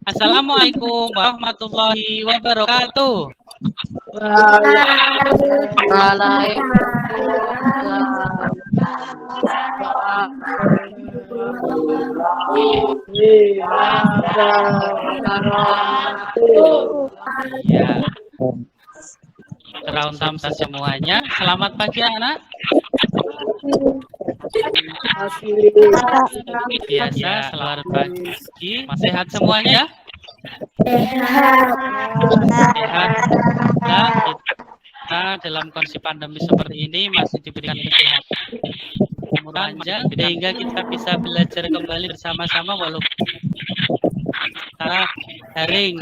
Assalamualaikum warahmatullahi wabarakatuh. Ya, teruntam semuanya. Selamat pagi anak. Biasa selamat pagi. Masih sehat semuanya? Sehat. Nah, kita dalam kondisi pandemi seperti ini masih diberikan kesehatan panjang sehingga kita bisa belajar kembali bersama-sama walaupun secara daring.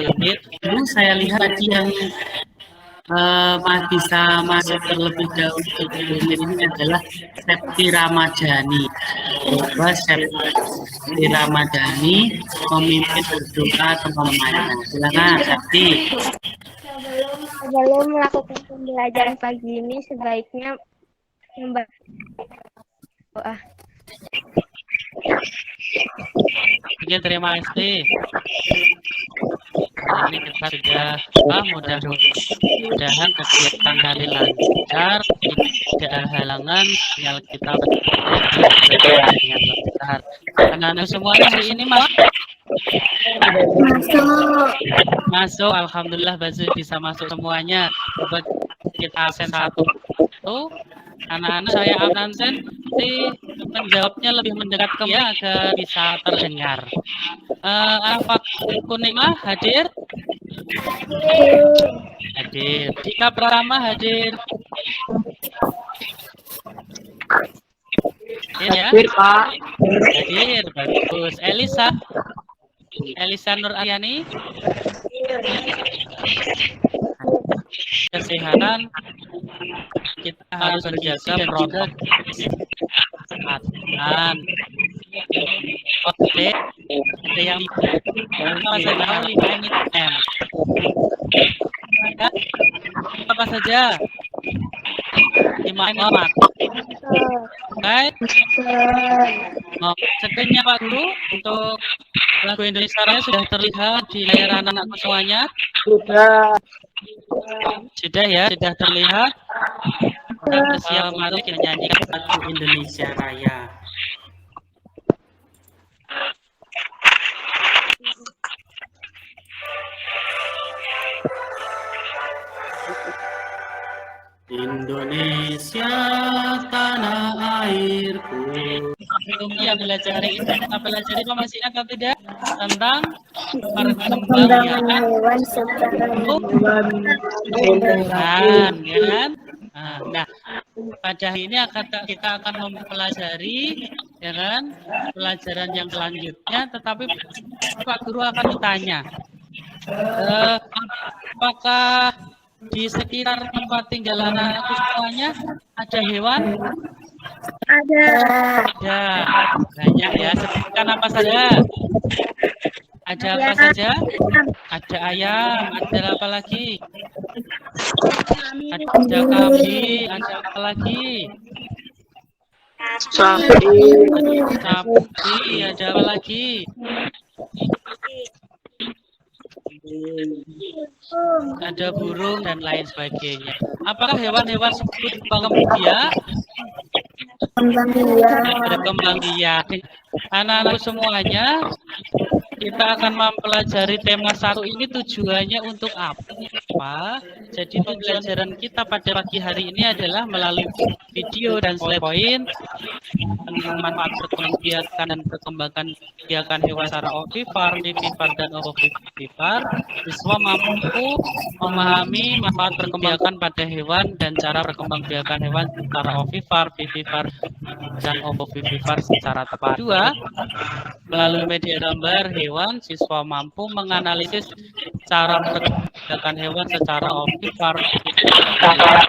Dulu saya lihat tadi yang bisa masuk terlebih dahulu ke ini adalah Septi Ramadhani. Coba Septi Ramadhani memimpin berdoa teman-temannya. Silakan Septi. Sebelum melakukan pembelajaran pagi ini sebaiknya membaca doa. Oke, terima kasih. Ini kita sudah mudah-mudahan kegiatan hari lancar, tidak ada halangan, tinggal kita belajar dengan lancar. Anak-anak semuanya hari ini masuk, alhamdulillah bisa masuk semuanya. Coba kita absen satu. Anak-anak saya absen, menjawabnya lebih mendekat ke ya agar bisa terdengar. Arafat Kunima hadir? Hadir. Dika Pratama hadir? Ya? Hadir, Pak. Hadir, bagus. Elisa Nur Aryani? Kesehatan kita harus menjaga protokol kesehatan. Oke, ada yang saja 5 menit. Apa saja? 5 menit. Baik. Sekiannya Pak Guru untuk lagu Indonesia Raya sudah terlihat di layar anak-anakku semuanya. Sudah ya, sudah terlihat. Kita bersiap mari kita nyanyikan lagu Indonesia Raya. Indonesia tanah airku. Yang belajar ini kita pelajari masih atau tidak tentang perkembangan hewan kan? Nah, pada hari ini kita akan mempelajari ya kan pelajaran yang selanjutnya, tetapi Pak Guru akan bertanya, apakah di sekitar tempat tinggal anak-anakku semuanya ada hewan? Ada. Banyak ya. Sebutkan apa saja? Ada apa saja? Ada ayam. Ada apa lagi? Ada kambing. Ada apa lagi? Sapi. Ada apa lagi? Ada burung dan lain sebagainya. Apakah hewan-hewan seperti berkembang biak? Berkembang biak. Anak-anak semuanya, kita akan mempelajari tema 1 ini tujuannya untuk apa? Jadi pembelajaran kita pada pagi hari ini adalah melalui video dan slide point manfaat perkembangan biakan dan perkembangan biakan hewan secara ovipar, vivipar, dan ovovivipar. Siswa mampu memahami manfaat perkembangan pada hewan dan cara perkembangbiakan hewan secara ovipar, vivipar, dan ovovivipar secara tepat. 2. Melalui media gambar hewan, siswa mampu menganalisis cara perkembangan hewan secara ovipar, vivipar,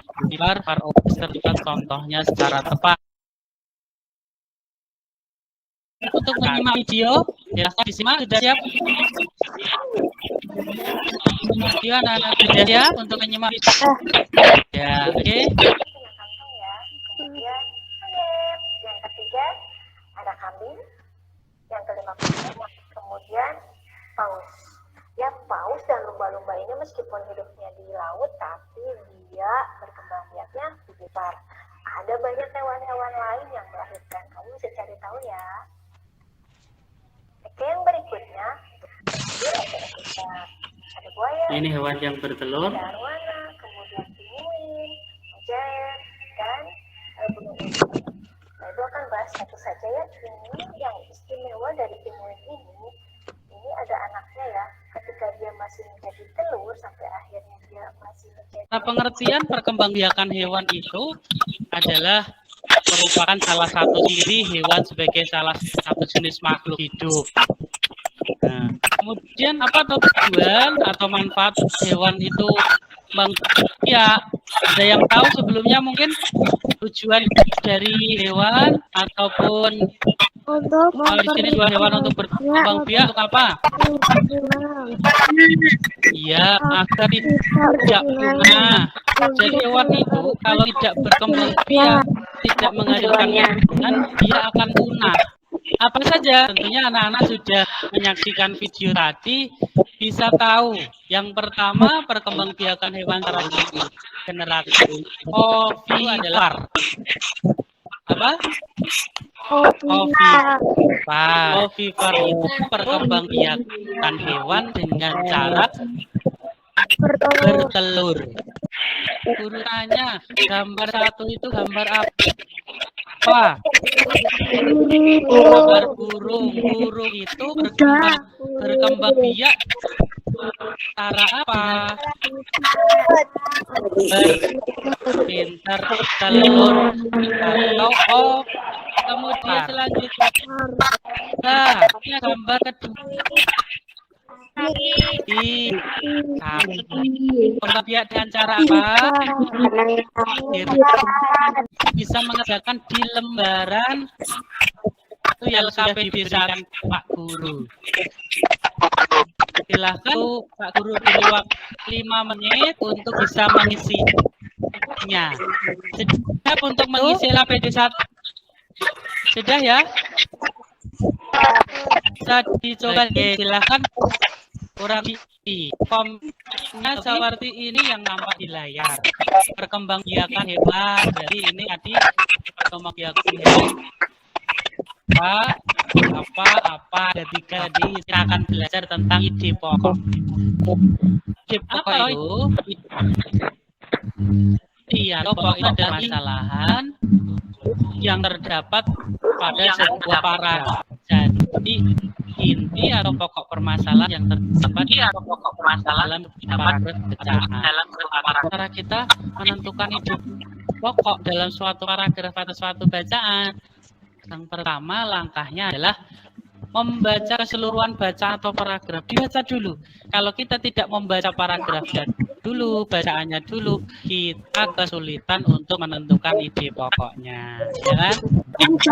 serta contohnya secara tepat. Untuk menyimak video, silahkan disimak. Sudah siap? Video anak-anak sudah siap untuk menyimak video? Ya, oke. Kemudian yang ketiga ada kambing, yang kelima kucing, kemudian paus. Ya, paus dan lumba-lumba ini meskipun hidupnya di laut, tapi dia berkembang biaknya di besar. Ada banyak hewan-hewan lain yang melahirkan. Kamu bisa cari tahu ya. Oke, yang berikutnya, ada buaya, Ini hewan yang bertelur. ada arwana, kemudian pinguin, mujair, dan burung emas. Nah, itu akan bahas satu saja ya. Ini yang istimewa dari pinguin ini ada anaknya ya. Ketika dia masih menjadi telur sampai akhirnya dia masih menjadi. Nah, pengertian perkembangbiakan hewan itu adalah merupakan salah satu ciri hewan sebagai salah satu jenis makhluk hidup. Nah, kemudian apa tujuan atau manfaat hewan itu ya, ada yang tahu sebelumnya mungkin tujuan dari hewan ataupun Untuk di sini tujuan hewan untuk berkembang biak untuk apa? Iya, agar tidak punah. Jadi hewan itu kalau tidak berkembang biak, tidak menghasilkan keturunan, dia akan punah. Apa saja? Tentunya anak-anak sudah menyaksikan video tadi, bisa tahu. Yang pertama, perkembangbiakan hewan generasi ovipar. Apa? Ovipar itu perkembangbiakan hewan dengan cara bertelur. Urutannya, gambar satu itu gambar apa? Gambar burung. Burung itu berkembang biak cara apa? Berpintar telur atau kemudian selanjutnya ini gambar kedua. Kembang biak dengan cara apa? Bisa mengerjakan di lembaran itu yang LKP diberikan Pak Guru. Silahkan Pak Guru beri waktu 5 menit untuk bisa mengisinya. Siap untuk mengisi LKPD 1? Sudah ya? Bisa dicoba, silahkan kurang di formnya seperti ini yang nampak di layar. Perkembangbiakan hewan. Jadi ini tadi perkembangbiakan hewan. Apa ada 3 tadi kita akan belajar tentang ide pokok. Ide apa itu? Iya, pokok itu adalah permasalahan yang terdapat pada sebuah paragraf. Jadi inti atau pokok permasalahan yang terdapat dalam paragraf bacaan. Cara kita menentukan ide pokok dalam suatu paragraf atau suatu bacaan. Yang pertama langkahnya adalah membaca keseluruhan bacaan atau paragraf. Dibaca dulu. Kalau kita tidak membaca paragrafnya dulu, bacaannya dulu, kita kesulitan untuk menentukan ide pokoknya. Ya kan?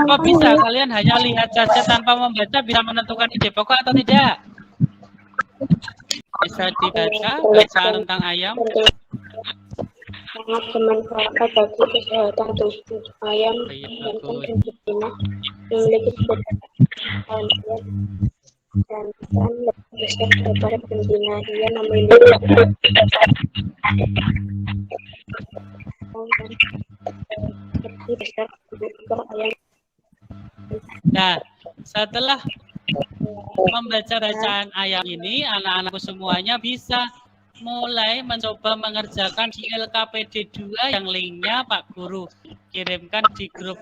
Apa bisa kalian hanya lihat saja tanpa membaca bisa menentukan ide pokok atau tidak? Bisa dibaca bacaan tentang ayam. Sangat bermanfaat bagi kesehatan tubuh. Ayam dan kambing betina memiliki dan lebih besar daripada betina. Ia memiliki lebih besar daripada ayam. Nah, setelah membaca bacaan ayam ini, anak-anakku semuanya bisa mulai mencoba mengerjakan di LKPD 2 yang linknya Pak Guru kirimkan di grup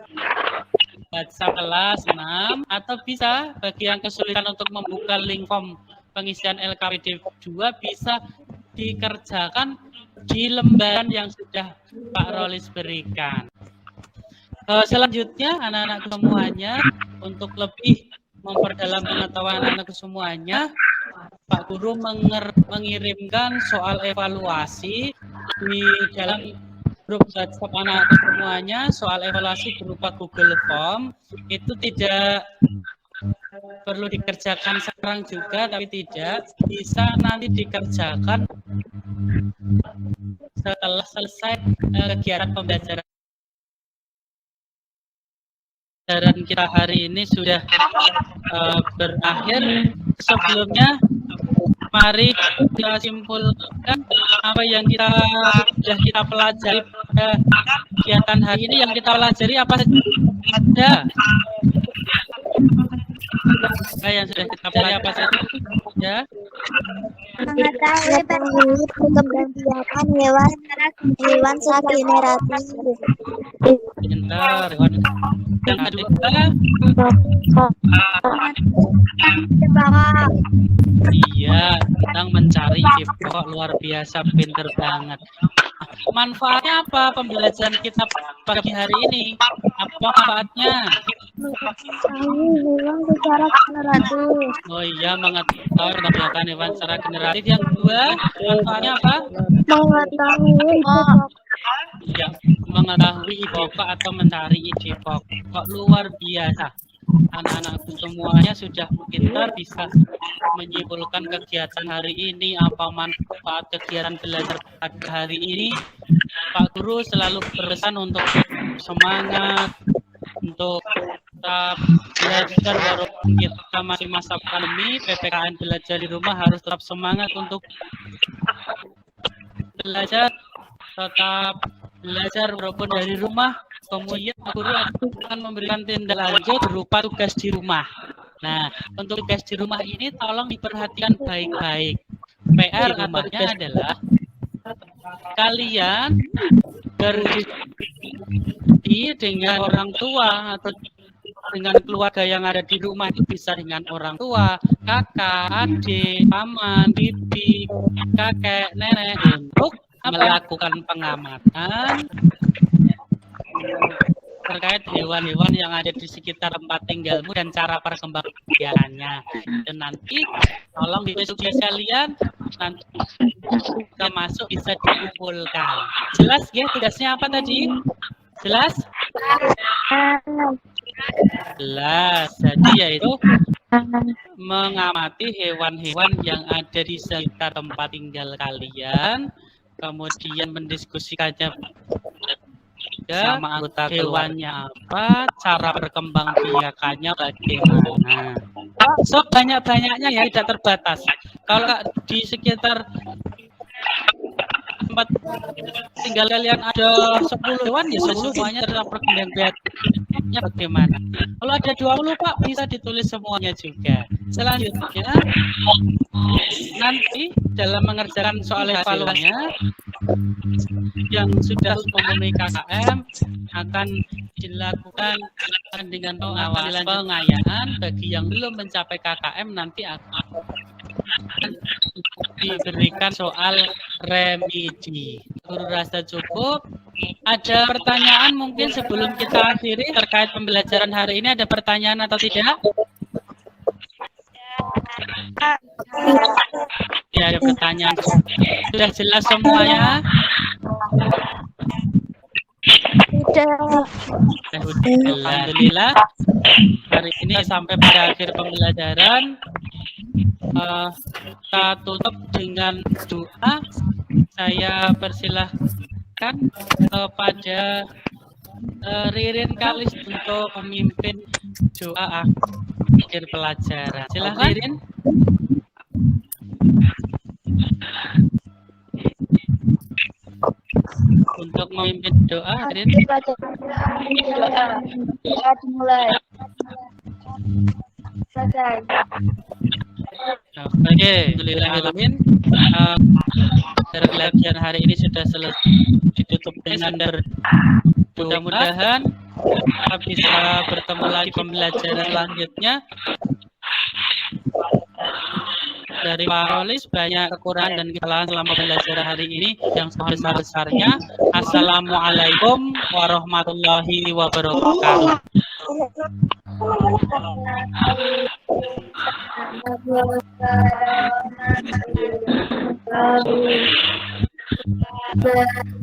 WhatsApp kelas 6, atau bisa bagi yang kesulitan untuk membuka link form pengisian LKPD 2 bisa dikerjakan di lembaran yang sudah Pak Rolis berikan. Selanjutnya anak-anak semuanya untuk lebih memperdalam pengetahuan anak-anak semuanya, Pak Guru mengirimkan soal evaluasi di dalam grup WhatsApp anak semuanya. Soal evaluasi berupa Google Form itu tidak perlu dikerjakan sekarang juga, tapi tidak bisa nanti dikerjakan setelah selesai kegiatan pembelajaran kita hari ini sudah berakhir. Sebelumnya Mari kita simpulkan apa yang sudah kita pelajari pada kegiatan hari ini. Yang kita pelajari apa saja? Yang sudah kita pelajari apa saja? Ya. Mengetahui perkembangan hewan segeneratif. Pintar. Yang kedua, iya, tentang mencari cipok. Luar biasa, pintar banget. Manfaatnya apa pembelajaran kita pagi hari ini? Apa manfaatnya? Mengetahui hewan secara generatif. Oh iya, mengetahui perkembangan hewan secara generatif. Yang kedua, manfaatnya apa? Mengetahui Ya, mengetahui pokok atau mencari ide pokok. Luar biasa. Anak-anakku semuanya sudah pintar, bisa menyimpulkan kegiatan hari ini, apa manfaat kegiatan belajar pada hari ini. Pak Guru selalu berpesan untuk semangat, untuk tetap belajar walaupun kita masih masa pandemi, PPKN belajar di rumah, harus tetap semangat untuk belajar, tetap belajar walaupun dari rumah. Kemudian guru akan memberikan tindak lanjut berupa tugas di rumah. Nah, untuk tugas di rumah ini tolong diperhatikan baik-baik. PR rumahnya adalah kalian berdiskusi dengan orang tua atau dengan keluarga yang ada di rumah. Itu bisa dengan orang tua, kakak, adik, paman, bibi, kakek, nenek, untuk melakukan pengamatan terkait hewan-hewan yang ada di sekitar tempat tinggalmu dan cara perkembangannya. Dan nanti tolong di tugas kalian nanti kita masuk bisa dikumpulkan. Jelas ya tugasnya apa tadi? Jelas? Jelas. Jadi yaitu mengamati hewan-hewan yang ada di sekitar tempat tinggal kalian, kemudian mendiskusikannya sama anggota hewannya apa, cara berkembang biakannya bagaimana. So banyak-banyaknya ya, tidak terbatas. Kalau di sekitar tempat tinggal kalian ada 10 hewan ya semuanya tentang perkembangan biakannya bagaimana. Kalau ada 20 Pak bisa ditulis semuanya juga. Selanjutnya nanti dalam mengerjakan soal evaluasinya yang sudah memenuhi KKM akan dilakukan dengan pengawalan pengayaan. Bagi yang belum mencapai KKM nanti akan diberikan soal remedi. Guru rasa cukup. Ada pertanyaan mungkin sebelum kita akhiri terkait pembelajaran hari ini? Ada pertanyaan atau tidak? Ya, ada pertanyaan. Sudah jelas semuanya? Alhamdulillah. Hari ini sampai pada akhir pembelajaran. Kita tutup dengan doa. Saya persilahkan kepada Ririn Kalis untuk memimpin doa akhir pelajaran. Silakan Ririn. Untuk memimpin doa, Ririn. Doa dimulai. Selesai. Oke, alhamdulillahirrahmanirrahim. Pelajaran hari ini sudah selesai, ditutup dengan mudah-mudahan kita bisa bertemu lagi pembelajaran selanjutnya. Dari Pak Rolis banyak kekurangan dan kesalahan selama pembelajaran hari ini yang sebesar-besarnya. Assalamualaikum warahmatullahi wabarakatuh. Thank you.